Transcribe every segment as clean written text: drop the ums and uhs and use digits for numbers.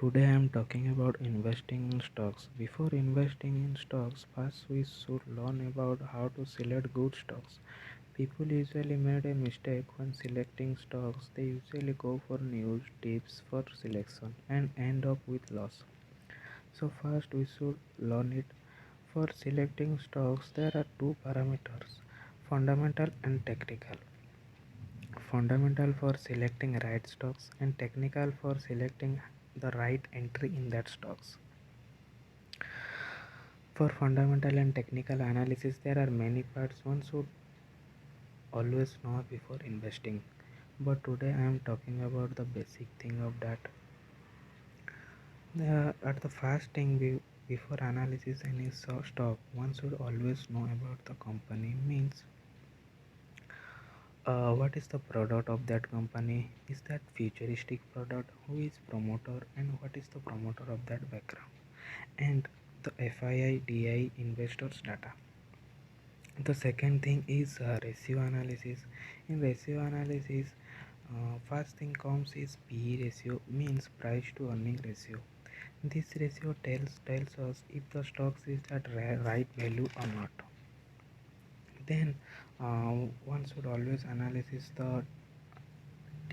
Today I am talking about investing in stocks. Before investing in stocks, first we should learn about how to select good stocks. People usually made a mistake when selecting stocks. They usually go for news, tips for selection and end up with loss. So first we should learn it. For selecting stocks there are two parameters, fundamental and technical. Fundamental for selecting right stocks and technical for selecting the right entry in that stocks. For fundamental and technical analysis, there are many parts one should always know before investing. But today I am talking about the basic thing of that. At the first thing, before analysis any stock, one should always know about the company. Means, what is the product of that company? Is that futuristic product? Who is promoter? And what is the promoter of that background? And the FII, DI investors data. The second thing is ratio analysis. In ratio analysis, first thing comes is PE ratio, means price to earning ratio. This ratio tells us if the stocks is at right value or not. Then one should always analyze the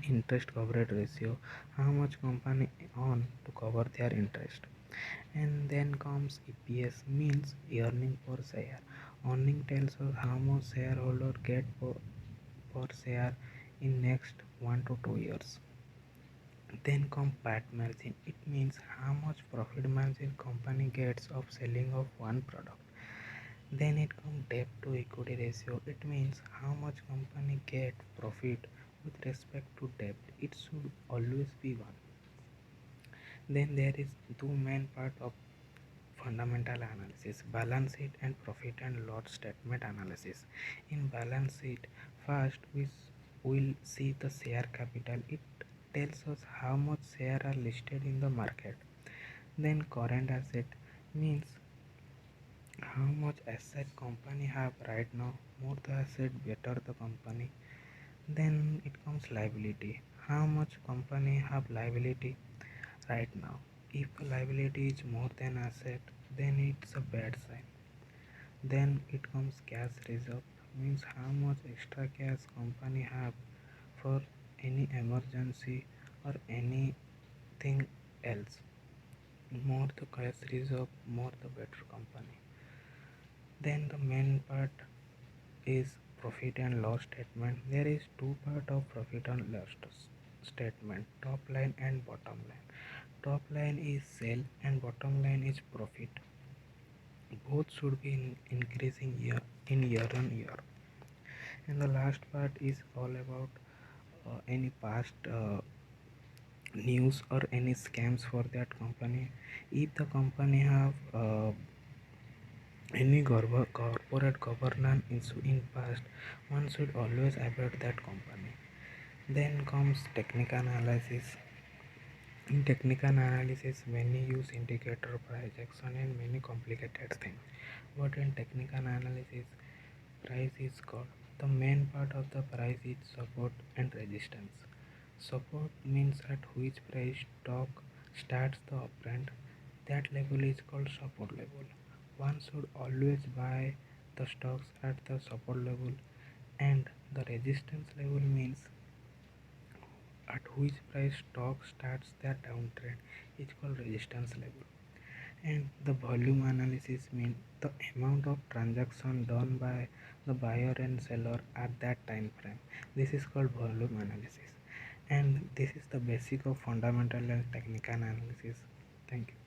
interest coverage ratio, how much company earn to cover their interest. And then comes EPS, means earning per share. Earning tells us how much shareholder get per share in next 1 to 2 years. Then come PAT margin. It means how much profit margin company gets of selling of one product. Then it comes debt to equity ratio. It means how much company get profit with respect to debt. It should always be one. Then there is two main part of fundamental analysis, balance sheet and profit and loss statement analysis. In balance sheet, first we will see the share capital. It tells us how much share are listed in the market. Then current asset means how much asset company have right now. More the asset, better the company. Then it comes liability, how much company have liability right now. If liability is more than asset, then it's a bad sign. Then it comes cash reserve, means how much extra cash company have for any emergency or anything else. More the cash reserve, more the better company. Then the main part is profit and loss statement. There is two part of profit and loss statement, top line and bottom line. Top line is sale and bottom line is profit. Both should be increasing year on year. And the last part is all about any past news or any scams for that company. If the company have any corporate governance in past, one should always avoid that company. Then comes technical analysis. In technical analysis, many use indicator, price action, and many complicated things. But in technical analysis, price is called. The main part of the price is support and resistance. Support means at which price stock starts the uptrend. That level is called support level. One should always buy the stocks at the support level, and the resistance level means at which price stock starts their downtrend is called resistance level. And the volume analysis means the amount of transaction done by the buyer and seller at that time frame. This is called volume analysis. And this is the basic of fundamental and technical analysis. Thank you.